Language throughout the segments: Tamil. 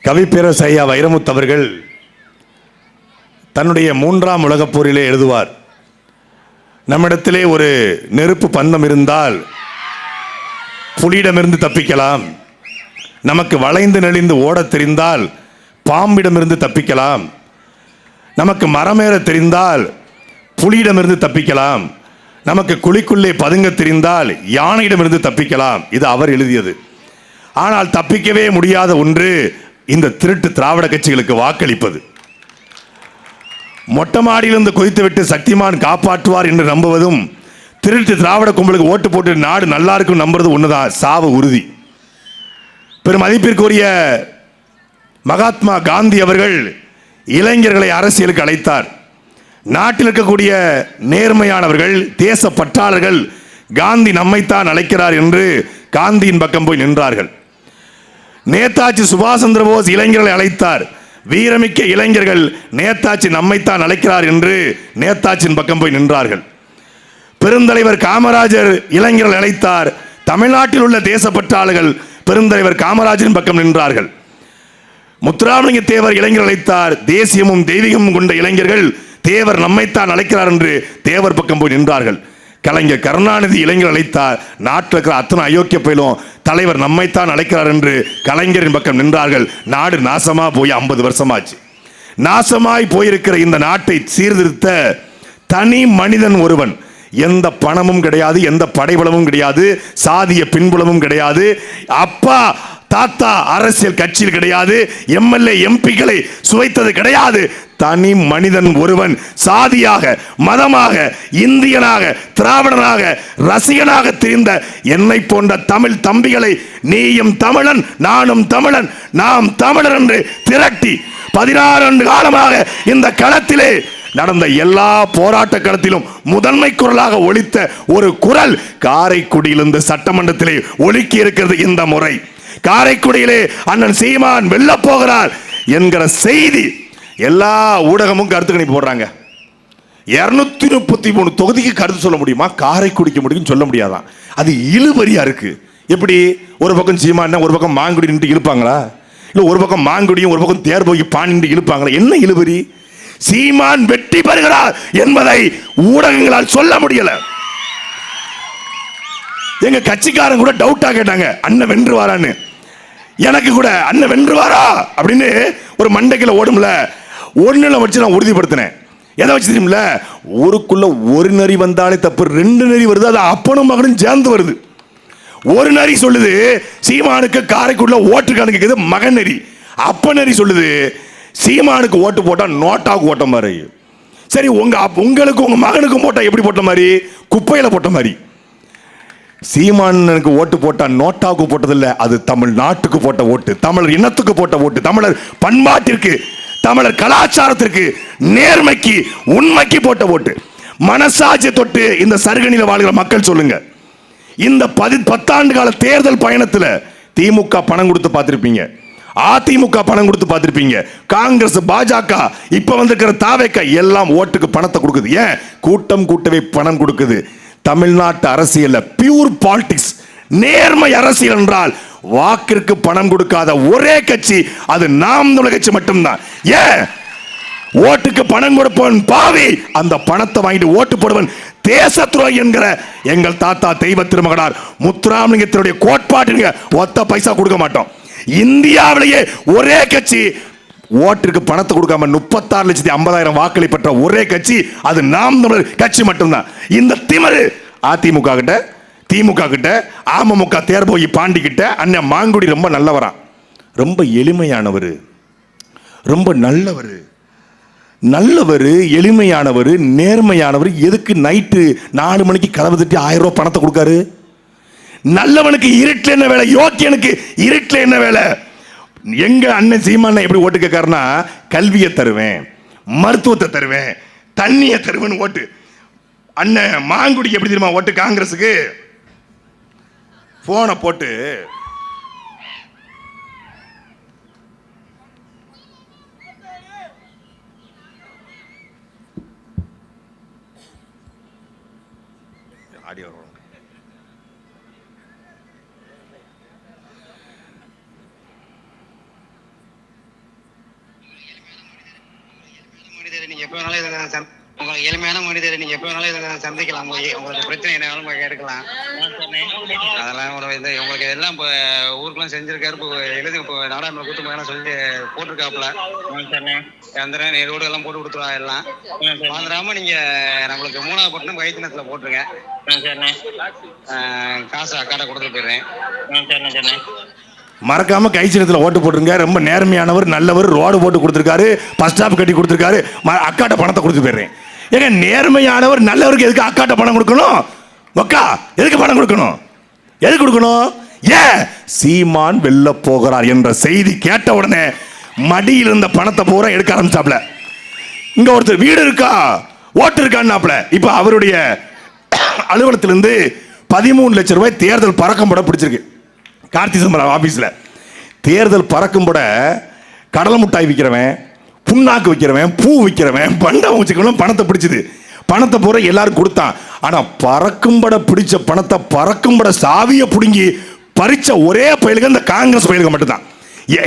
கவிப்பேரரசு ஐயா வைரமுத்து அவர்கள் தன்னுடைய 3ஆம் உலகப் போரிலே எழுதுவார், நம்மிடத்திலே ஒரு நெருப்பு பந்தம் இருந்தால் புலியிடமிருந்து தப்பிக்கலாம், நமக்கு வளைந்து நெளிந்து ஓடத் தெரிந்தால் பாம்பிடமிருந்து தப்பிக்கலாம், நமக்கு மரமேற தெரிந்தால் புலியிடமிருந்து தப்பிக்கலாம், நமக்கு குழிக்குள்ளே பதுங்க தெரிந்தால் யானையிடமிருந்து தப்பிக்கலாம். இது அவர் எழுதியது. ஆனால் தப்பிக்கவே முடியாத ஒன்று இந்த திருட்டு திராவிட கட்சிகளுக்கு வாக்களிப்பது. மொட்டை மாடியிலிருந்து குதித்துவிட்டு சக்திமான் காப்பாற்றுவார் என்று நம்புவதும், திருட்டு திராவிட கும்பலுக்கு ஓட்டு போட்டு நாடு நல்லா இருக்கும் நம்புறது ஒண்ணுதான், சாவு உறுதி. பெரும் மதிப்பிற்குரிய மகாத்மா காந்தி அவர்கள் இளைஞர்களை அரசியலுக்கு அழைத்தார். நாட்டில் இருக்கக்கூடிய நேர்மையானவர்கள், தேச பற்றாளர்கள் காந்தி நம்மைத்தான் அழைக்கிறார் என்று காந்தியின் பக்கம் போய் நின்றார்கள். நேதாஜி சுபாஷ் சந்திர போஸ் இளைஞர்களை அழைத்தார். வீரமிக்க இளைஞர்கள் நேதாஜி நம்மைத்தான் அழைக்கிறார் என்று நேதாஜியின் பக்கம் போய் நின்றார்கள். பெருந்தலைவர் காமராஜர் இளைஞர்கள் அழைத்தார். தமிழ்நாட்டில் உள்ள தேசப்பற்றாளர்கள் பெருந்தலைவர் காமராஜரின் பக்கம் நின்றார்கள். முத்துராமலிங்க தேவர் இளைஞர்கள் அழைத்தார். தேசியமும் தெய்வீகமும் கொண்ட இளைஞர்கள் தேவர் நம்மைத்தான் அழைக்கிறார் என்று தேவர் பக்கம் போய் நின்றார்கள். கலைஞர் கருணாநிதி இளைஞர் அழைத்தார். நாட்டில் இருக்கிற அத்தனை அயோக்கிய பயிலும் தலைவர் நம்மைத்தான் அழைக்கிறார் என்று கலைஞரின் பக்கம் நின்றார்கள். நாடு நாசமா போய் 50 வருஷமாச்சு. நாசமாய் போயிருக்கிற இந்த நாட்டை சீர்திருத்த தனி மனிதன் ஒருவன், எந்த பணமும் கிடையாது, எந்த படைபலமும் கிடையாது, சாதிய பின்புலமும் கிடையாது, அப்பா தாத்தா அரசியல் கட்சியில் கிடையாது, எம்எல்ஏ எம்பிக்களை சுவைத்தது கிடையாது. தனி மனிதன் ஒருவன் சாதியாக, மதமாக, இந்தியனாக, திராவிடனாக, ரசிகனாக தெரிந்த என்னை போன்ற தமிழ் தம்பிகளை நீயும் தமிழன் நானும் தமிழன் நாம் தமிழர் என்று திரட்டி 16 ஆண்டு காலமாக இந்த களத்திலே நடந்த எல்லா போராட்ட களத்திலும் முதன்மை குரலாக ஒலித்த ஒரு குரல் காரைக்குடியிலிருந்து சட்டமன்றத்திலே ஒலிக்கி இருக்கிறது. இந்த முறை காரைக்குடியிலே அண்ணன் சீமான் வெல்ல போகிறார் என்கிற செய்தி எல்லா ஊடகமும் கருத்து கணிப்பு போடுறாங்க. 233 தொகுதிக்கு கருத்து சொல்ல முடியுமா? காரைக்குடிக்க முடியும் சொல்ல முடியாதான். அது இழுபறியா இருக்கு. எப்படி ஒரு பக்கம் சீமான் ஒரு பக்கம் மாங்குடி நின்று இழுப்பாங்களா? இல்ல ஒரு பக்கம் மாங்குடியும் ஒரு பக்கம் தேர்போகி பாண்டி இழுப்பாங்களா? என்ன இழுபறி? சீமான் வெற்றி பெறுகிறார் என்பதை ஊடகங்களால் சொல்ல முடியல. எங்க கட்சிக்காரன் கூட டவுட்டா கேட்டாங்க, அண்ணன் வென்றுவாரான்னு. எனக்கு கூட அண்ணன் வென்றுவாரா அப்படின்னு ஒரு மண்டைக்குள்ள ஓடும்ல, ஒண்ணுல வச்சு நான் உறுதிப்படுத்தினேன். எதை வச்சு தெரியுமில்ல, ஊருக்குள்ள ஒரு நரி வந்தாலே தப்பு, 2 நரி வருது, அது அப்பனும் மகனும் சேர்ந்து வருது. ஒரு நரி சொல்லுது சீமானுக்கு காரைக்குடில ஓட்டு கணக்கு, மகன் நரி. அப்ப நரி சொல்லுது சீமானுக்கு ஓட்டு போட்டா நோட்டாவுக்கு ஓட்ட மாதிரி. சரி, உங்களுக்கு உங்க மகனுக்கும் போட்டா எப்படி போட்ட மாதிரி? குப்பையில போட்ட மாதிரி. சீமானுக்கு ஓட்டு போட்டா நோட்டாவுக்கு போட்டதில்லை, அது தமிழ்நாட்டுக்கு போட்ட ஓட்டு, தமிழர் இனத்துக்கு போட்ட ஓட்டு, தமிழர் பண்பாட்டிற்கு, தமிழர் கலாச்சாரத்திற்கு, நேர்மைக்கு, உண்மைக்கு போட்ட ஓட்டு. மனசாட்சி தொட்டு இந்த சருகணில வாழ்கிற மக்கள் சொல்லுங்க, இந்த 10 ஆண்டு கால தேர்தல் பயணத்தில் திமுக பணம் கொடுத்து பார்த்திருப்பீங்க, அதிமுக பணம் கொடுத்து பார்த்திருப்பீங்க, காங்கிரஸ், பாஜக, இப்ப வந்திருக்கிற தாவேக எல்லாம் ஓட்டுக்கு பணத்தை கொடுக்குது. ஏன்? கூட்டம் கூட்டவே பணம் கொடுக்குது. தமிழ்நாட்டு அரசியல் பியூர் பாலிடிக்ஸ், நேர்மை அரசியல் என்றால் வாக்கிற்கு பணம் கொடுக்காத ஒரே கட்சி அது நாம் தமிழர் கட்சி மட்டும்தான். ஏன்? ஓட்டுக்கு பணம் கொடுப்பவன் பாவி, அந்த பணத்தை வாங்கிட்டு ஓட்டு போடுவன் தேச துரோகி என்கிற எங்கள் தாத்தா தெய்வ திருமகனார் முத்துராமலிங்கத்தினுடைய கோட்பாட்டுங்க ஒத்த பைசா கொடுக்க மாட்டோம். இந்தியாவிலேயே ஒரே கட்சி ஓட்டிற்கு பணத்தை கொடுக்காம 36,50,000 வாக்களை பெற்ற ஒரே கட்சி அது நாம் தமிழர் கட்சி மட்டும்தான். இந்த திமிரு அதிமுக கிட்ட, திமுக கிட்ட, அமமுக தேர்போகி பாண்டி கிட்ட அண்ணன் மாங்குடி ரொம்ப நல்லவரா, ரொம்ப எளிமையானவர், ரொம்ப நல்லவர், எளிமையானவர், நேர்மையானவர். எதுக்கு நைட்டு 4 மணிக்கு கதவு தட்டி 1000 ரூபாய் பணத்தை கொடுக்காரு? நல்லவனுக்கு இருட்டில் என்ன வேலை? யோக்கியனுக்கு இருட்டில் என்ன வேலை? எங்க அண்ணன் சீமான் எப்படி ஓட்டு கேட்காருன்னா, கல்வியை தருவேன், மருத்துவத்தை தருவேன், தண்ணியை தருவேன் ஓட்டு. அண்ணன் மாங்குடிக்கு எப்படி தெரியுமா ஓட்டு? காங்கிரஸுக்கு போனை போட்டு ஆடியோ நீங்க எப்ப வேணாலும் இதை உங்களுக்கு எளிமையான மனிதர், நீங்க எப்ப வேணாலும் இதை சந்திக்கலாம், போய் உங்களுக்கு பிரச்சனை என்ன கேட்கலாம். அதெல்லாம் உங்களுக்கு எல்லாம் இப்போ ஊருக்குலாம் செஞ்சிருக்காரு. இப்போ எழுதி இப்போ நாடாளுமன்ற கூட்டமாக சொல்லி போட்டிருக்காப்புல. அந்த ரோடு எல்லாம் போட்டு கொடுத்துருவா எல்லாம். மறந்துடாம நீங்க நம்மளுக்கு 3வது பட்டம் கைத்தினத்துல போட்டுருங்க. காசு அக்காட்ட கொடுத்துட்டு போயிடுறேன். மறக்காம கை சின்னத்துல ஓட்டு போட்டுருங்க. ரொம்ப நேர்மையானவர், நல்லவர், ரோடு போட்டு கொடுத்துருக்காரு, பஸ் ஸ்டாப் கட்டி கொடுத்துருக்காரு, அக்காட்ட பணத்தை கொடுத்து போயிடுறேன். ஏங்க நேர்மையானவர் நல்லவருக்கு எதுக்கு அக்காட்ட பணம் கொடுக்கணும்? ஒக்கா எதுக்கு பணம் கொடுக்கணும்? எதுக்கு கொடுக்கணும்? ஏன் சீமான் வெல்ல போகிறார் என்ற செய்தி கேட்ட உடனே மடியில் இருந்த பணத்தை பூரா எடுக்க ஆரம்பிச்சாப்ல. இங்க ஒருத்தர் வீடு இருக்கா, ஓட்டு இருக்கான்னாப்ல. இப்ப அவருடைய அலுவலகத்திலிருந்து 13 லட்சம் ரூபாய் தேர்தல் பறக்கம் பட பிடிச்சிருக்கு. கார்த்தி சிதம்பரம் ஆபீஸ்ல தேர்தல் பறக்கும் பட கடலை மிட்டாய் விற்கிறவன், புண்ணாக்கு விற்கிறவன், பூ விற்கிறவன், பண்டம் வச்சுக்கணும் பணத்தை பிடிச்சது. பணத்தை பூரா எல்லாரும் கொடுத்தான். ஆனா பறக்கும்பட பிடிச்ச பணத்தை பறக்கும்பட சாவியை பிடுங்கி பறிச்ச ஒரே பயலுக்கு இந்த காங்கிரஸ் பயலுக்கு மட்டும்தான்.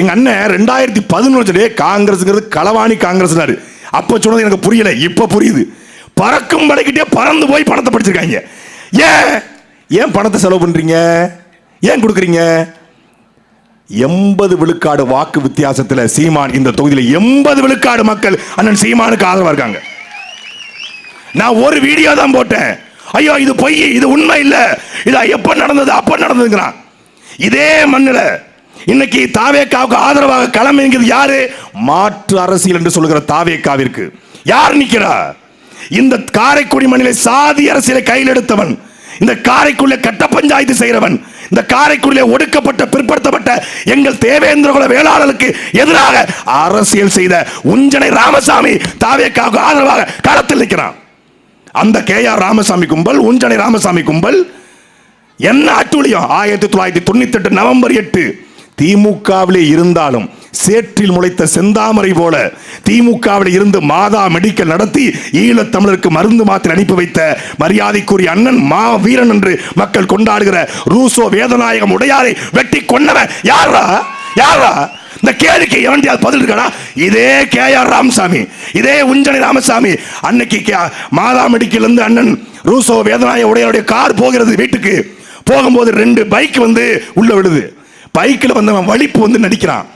எங்க அண்ணன் 2011 காங்கிரஸ்ங்கிறது களவாணி காங்கிரஸ். அப்ப சொன்னது எனக்கு புரியல, இப்ப புரியுது. பறக்கும் படைக்கிட்டே பறந்து போய் பணத்தை படிச்சிருக்காங்க. ஏன் பணத்தை செலவு பண்றீங்க? ஏன் கொடுக்குறீங்க? 80 விழுக்காடு வாக்கு வித்தியாசத்தில் சீமான் இந்த தொகுதியில் 80 விழுக்காடு மக்கள் அண்ணன் சீமானுக்கு ஆதரவா இருக்காங்க. நான் ஒரு வீடியோ தான் போட்டேன். ஐயோ இது பொய், இது உண்மை இல்ல, இது எப்ப நடந்தது அப்ப நடந்ததுங்கிறான். இதே மண்ணில் இன்னைக்கு தாவேக்காவுக்கு ஆதரவாக களமிறங்கியது யாரு? மாற்று அரசியல் என்று சொல்லுகிற தாவேக்காவிற்கு யார் நிக்கிறா? இந்த காரைக்குடி மண்ணிலே சாதி அரசியலை கையில் எடுத்தவன், இந்த காரைக்குடியிலே கட்ட பஞ்சாயத்து செய்கிறவன், இந்த காரைக்குடியிலே ஒடுக்கப்பட்ட பிற்படுத்தப்பட்ட எங்கள் தேவேந்திரகுல வேளாளர்களுக்கு எதிராக அரசியல் செய்த உஞ்சனை ராமசாமி தாவேக்காவுக்கு ஆதரவாக களத்தில் நிற்கிறான். அந்த KR ராமசாமி கும்பல், உஞ்சனை ராமசாமி கும்பல் என்ன அட்டூழியம்! 1998 நவம்பர் 8 திமுகவிலே இருந்தாலும் சேற்றில் முளைத்த செந்தாமரை போல திமுகவில் இருந்து மாதா மெடிக்கல் நடத்தி ஈழத் தமிழருக்கு மருந்து மாத்திரை அனுப்பி வைத்த மரியாதைக்குரிய அண்ணன் மா வீரன் என்று மக்கள் கொண்டாடுகிற ரூசோ வேதநாயகம் உடையாரை வெட்டி கொன்னவன் யாரா? இந்த கேள்விக்கு எவன்டியால் பதில் இருக்கா? இதே KR ராமசாமி, இதே உஞ்சனை ராமசாமி. அன்னைக்கு மாதா மெடிக்கல் இருந்து அண்ணன் ரூசோ வேதநாயக உடையாருடைய கார் போகிறது. வீட்டுக்கு போகும்போது 2 பைக் வந்து உள்ள விழுது. பைக்கில் வந்தவன் வலிப்பு வந்து நடிக்கிறான்.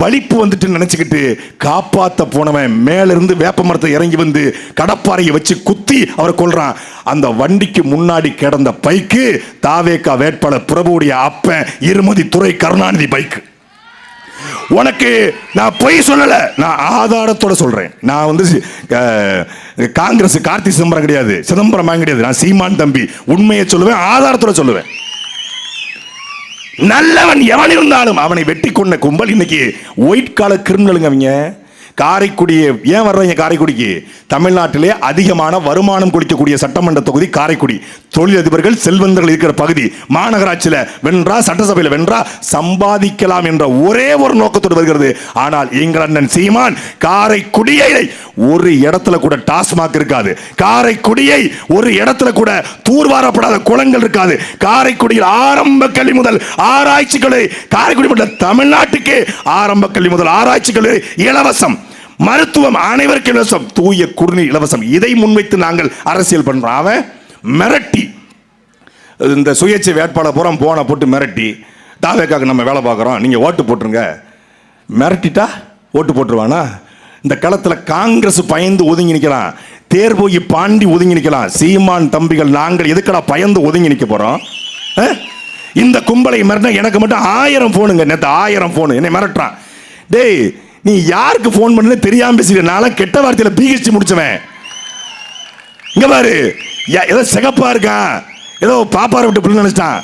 வலிப்பு வந்துட்டு நினைச்சுக்கிட்டு காப்பாத்த போனவன் மேல இருந்து வேப்ப மரத்தை இறங்கி வந்து கடப்பாறையை வச்சு குத்தி அவரை கொல்றான். அந்த வண்டிக்கு முன்னாடி கிடந்த பைக்கு தாவேகா வேட்பாளர் பிரபுடைய அப்பன் இருமதி துரை கருணாநிதி பைக்கு. உனக்கு நான் பொய் சொல்லல, நான் ஆதாரத்தோட சொல்றேன். நான் வந்து காங்கிரஸ் கார்த்தி சிதம்பரம் கிடையாது, சிதம்பரம் கிடையாது. நான் சீமான் தம்பி, உண்மையை சொல்லுவேன், ஆதாரத்தோட சொல்லுவேன். நல்லவன் எவன் இருந்தாலும் அவனை வெட்டி கொண்ட கும்பல் இன்னைக்கு ஒயிட் காலர் கிரிமினலுங்க. அவங்க காரைக்குடியை ஏன் வர்றாங்க? காரைக்குடிக்கு தமிழ்நாட்டிலே அதிகமான வருமானம் கொடுக்கக்கூடிய சட்டமன்ற தொகுதி காரைக்குடி. தொழிலதிபர்கள் செல்வந்தர்கள் இருக்கிற பகுதி. மாநகராட்சியில் வென்றா, சட்டசபையில் வென்றா, சம்பாதிக்கலாம் என்ற ஒரே ஒரு நோக்கத்தோடு வருகிறது. ஆனால் எங்கள் அண்ணன் சீமான் காரைக்குடியை ஒரு இடத்துல கூட டாஸ்மாக் இருக்காது, காரைக்குடியை ஒரு இடத்துல கூட தூர்வாரப்படாத குளங்கள் இருக்காது. காரைக்குடியில் ஆரம்ப கல்வி முதல் ஆராய்ச்சி கல்லூரி, காரைக்குடி முதல் தமிழ்நாட்டுக்கு ஆரம்ப கல்வி முதல் ஆராய்ச்சி கல்லூரி இலவசம், மருத்துவம் அனைவருக்கும் இலவசம், தூய குடிநீர் இலவசம். இதை முன்வைத்து நாங்கள் அரசியல் பண்றோம். அவன் மிரட்டி இந்த சுயேட்சை வேட்பாளர் பூரா போன போட்டு மிரட்டி தாவேக்காக்கு நம்ம வேலை பார்க்குறோம், நீங்கள் ஓட்டு போட்டுருங்க, மிரட்டிட்டா ஓட்டு போட்டுருவானா? இந்த களத்தில் காங்கிரஸ் பயந்து ஒதுங்கி நிற்கிறான், தேர்போய் பாண்டி ஒதுங்கி நிற்கலாம். சீமான் தம்பிகள் நாங்கள் எதுக்கடா பயந்து ஒதுங்கி நிற்க போகிறோம்? இந்த கும்பலை மிரட்டினா எனக்கு மட்டும் 1000 போனுங்க. நேற்று 1000 போனு என்னை மிரட்டுறான். டேய், நீ யாருக்கு போன் பண்ணு தெரியாம பேசுற? நானும் கெட்ட வார்த்தையில PhD முடிச்சவன். இங்க பாரு, ஏதோ சிகப்பா இருக்கான், ஏதோ பாப்பார விட்டு பிள்ளை நினைச்சிட்டான்.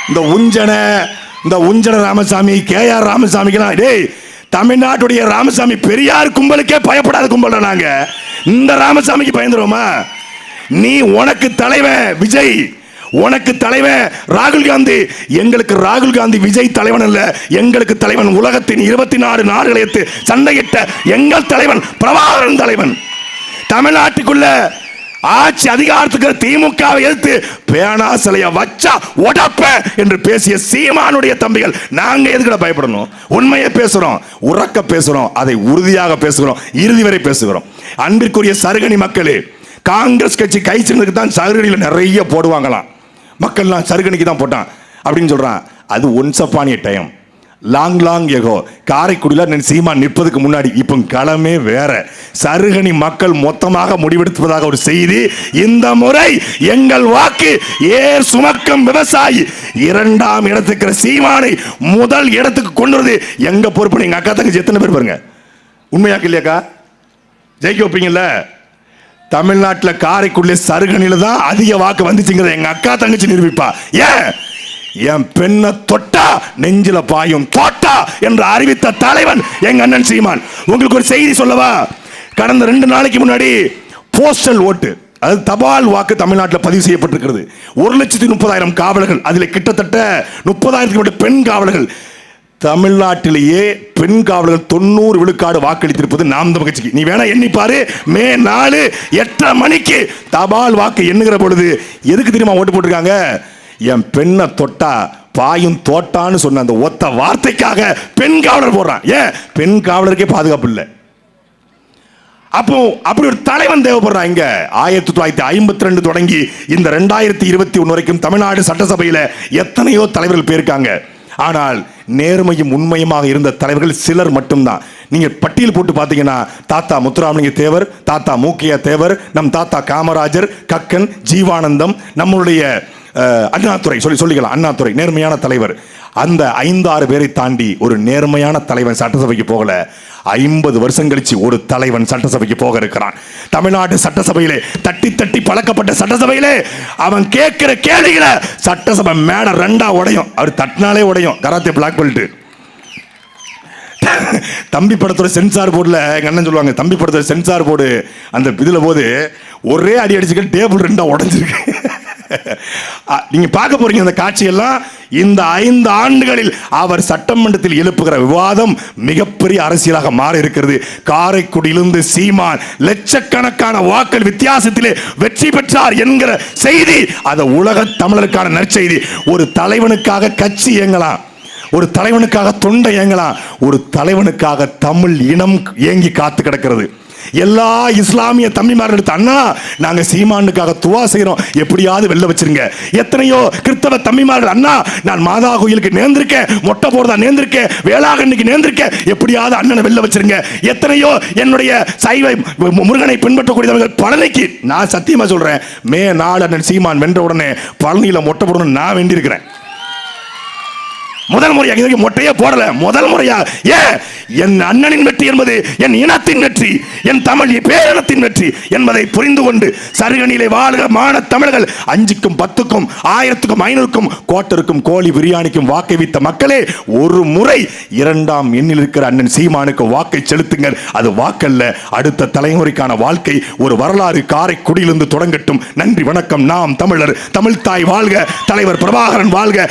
இந்த உஞ்சன ராமசாமி, KR ராமசாமிக்கெல்லாம், டேய், தமிழ்நாட்டுடைய ராமசாமி பெரியார் கும்பலுக்கே பயப்படாத கும்பல் நாங்க. இந்த ராமசாமிக்கு பயந்துருவோமா? நீ உனக்கு தலைவன் விஜய், உனக்கு தலைவன் ராகுல் காந்தி. எங்களுக்கு ராகுல் காந்தி விஜய் தலைவன் அல்ல, எங்களுக்கு தலைவன் உலகத்தின் 24 நாடுகளை சண்டையிட்ட எங்கள் தலைவன் பிரபாகரன் தலைவன். தமிழ்நாட்டுக்குள்ள ஆட்சி அதிகாரத்துக்கு திமுகவை எதிர்த்து பேனா சிலைய வச்சா உடப்ப என்று பேசிய சீமானுடைய தம்பிகள் நாங்க எதுக்குட பயப்படணும்? உண்மையை பேசுறோம், உறக்க பேசுறோம், அதை உறுதியாக பேசுகிறோம், இறுதி வரை பேசுகிறோம். அன்பிற்குரிய சருகணி மக்களே, காங்கிரஸ் கட்சி கை சின்னத்துக்கு தான் சருகணியில் நிறைய போடுவாங்களாம். மக்கள்லாம் சருகணிக்கு தான் போட்டான் அப்படின்னு சொல்றான். அது once upon a time, long echo. காரைக்குடியில் சீமான் நிற்பதுக்கு முன்னாடி இப்போ களமே வேற. சருகணி மக்கள் மொத்தமாக முடிவெடுப்பதாக ஒரு செய்தி. இந்த முறை எங்கள் வாக்கு ஏர் சுமக்கும் விவசாயி இரண்டாம் இடத்துக்கு சீமானை முதல் இடத்துக்கு கொண்டு வருது எங்க பொறுப்பு. எங்க அக்கா தங்கச்சி எத்தனை பேர் பாருங்க, உண்மையாக்கு இல்லையாக்கா? ஜெயிக்க வைப்பீங்கல்ல? தமிழ்நாட்டில் காரைக்குடியில் சருகணியில தான் அதிக வாக்கு வந்துச்சுங்கிறத எங்க அக்கா தங்கச்சி நிரூபிப்பா. ஏன்? என் பெண்ணை தொட்டா நெஞ்சில பாயும் தோட்டா என்று அறிவித்த தலைவன் எங்க அண்ணன் சீமான். உங்களுக்கு ஒரு செய்தி சொல்லவா? கடந்த 2 நாளைக்கு முன்னாடி போஸ்டல் ஓட்டு, அதாவது தபால் வாக்கு தமிழ்நாட்டில் பதிவு செய்யப்பட்டிருக்கிறது. 1,30,000 காவலர்கள், அதில் கிட்டத்தட்ட 30,000 பெண் காவலர்கள். தமிழ்நாட்டிலேயே பெண் காவலர்கள் 90 விழுக்காடு வாக்களித்திருப்பது நாம் தமிழர் கட்சிக்கு. நீ வேணா எண்ணி பாரு. மே 4 8:30 மணிக்கு தபால் வாக்கு எண்ணுகிற பொழுது எதுக்கு தெரியுமா ஓட்டு போட்டிருக்காங்க? என் பெண்ணை தொட்டா பாயும் தோட்டான்னு சொன்ன அந்த ஒத்த வார்த்தைக்காக பெண் காவலர் போடுறான். ஏன்? பெண் காவலருக்கே பாதுகாப்பு இல்லை. அப்போ அப்படி ஒரு தலைவன் தேவைப்படுறான். இங்க 1952 தொடங்கி இந்த 2021 வரைக்கும் தமிழ்நாடு சட்டசபையில எத்தனையோ தலைவர்கள் போயிருக்காங்க. ஆனால் நேர்மையும் உண்மையுமாக இருந்த தலைவர்கள் சிலர் மட்டும்தான். நீங்க பட்டியல் போட்டு பார்த்தீங்கன்னா தாத்தா முத்துராமலிங்க தேவர், தாத்தா மூக்கையா தேவர், நம் தாத்தா காமராஜர், கக்கன், ஜீவானந்தம், நம்மளுடைய அண்ணாதுரை சொல்லிக்கலாம். அண்ணாதுரை நேர்மையான தலைவர். அந்த 5-6 பேரை தாண்டி ஒரு நேர்மையான தலைவன் சட்டசபைக்கு போகல. 50 வருஷம் கழிச்சு ஒரு தலைவன் சட்டசபைக்கு போக இருக்கிறான். தமிழ்நாடு சட்டசபையிலே தட்டி தட்டி பழக்கப்பட்ட சட்டசபையிலே அவன் கேட்கிற கேள்விகளை சட்டசபை மேட 2 உடையும். அவர் தட்டினாலே உடையும். Karate black belt. தம்பி படத்தோட சென்சார் போர்டுல எங்க அண்ணன் சொல்லுவாங்க, தம்பி படத்தோட சென்சார் போர்டு அந்த இதுல போது ஒரே அடி அடிச்சுக்க டேபிள் 2 உடைஞ்சிருக்கு. நீங்க பார்க்க போறீங்க அந்த காட்சியெல்லாம். இந்த 5 ஆண்டுகளில் அவர் சட்டமன்றத்தில் எழுப்புகிற விவாதம் மிகப்பெரிய அரசியலாக மாறி இருக்கிறது. காரைக்குடியிலிருந்து சீமான் லட்சக்கணக்கான வாக்கள் வித்தியாசத்திலே வெற்றி பெற்றார் என்கிற செய்தி அது உலக தமிழருக்கான நற்செய்தி. ஒரு தலைவனுக்காக கட்சி இயங்கலாம், ஒரு தலைவனுக்காக தொண்டை இயங்கலாம், ஒரு தலைவனுக்காக தமிழ் இனம் ஏங்கி காத்து கிடக்கிறது. எல்லா இஸ்லாமிய தம்பிமார்கள் எடுத்து அண்ணா நாங்க சீமானுக்காக துவா செய்யறோம், எப்படியாவது வெளில வச்சிருங்க. எத்தனையோ கிறிஸ்தவ தம்பிமார்கள் அண்ணா நான் மாதா கோயிலுக்கு நேர்ந்திருக்கேன், மொட்டை போடுறதா நேர்ந்திருக்கேன், வேளாங்கண்ணிக்கு நேர்ந்திருக்கேன், எப்படியாவது அண்ணனை வெளில வச்சிருங்க. எத்தனையோ என்னுடைய சைவ முருகனை பின்பற்றக்கூடியவர்கள் பழனிக்கு. நான் சத்தியமா சொல்றேன், மே 4 அண்ணன் சீமான் வென்ற உடனே பழனியில மொட்டை போடணும் நான் வேண்டி இருக்கிறேன். முதல் முறையாக மொட்டையே போடல, முதல் முறையா. ஏன்? என் அண்ணனின் வெற்றி என்பது என் இனத்தின் வெற்றி, என் தமிழ் பேரினத்தின் வெற்றி என்பதை புரிந்து கொண்டு சருகணியிலே வாழ்கிற மான தமிழர்கள் 5க்கும் 10க்கும் 1000க்கும் 500க்கும் கோட்டருக்கும் கோழி பிரியாணிக்கும் வாக்கை வைத்த மக்களே, ஒரு முறை 2ஆம் எண்ணில் இருக்கிற அண்ணன் சீமானுக்கு வாக்கை செலுத்துங்கள். அது வாக்கல்ல, அடுத்த தலைமுறைக்கான வாழ்க்கை ஒரு வரலாறு காரைக்குடியிலிருந்து தொடங்கட்டும். நன்றி, வணக்கம். நாம் தமிழர், தமிழ் தாய் வாழ்க, தலைவர் பிரபாகரன் வாழ்க.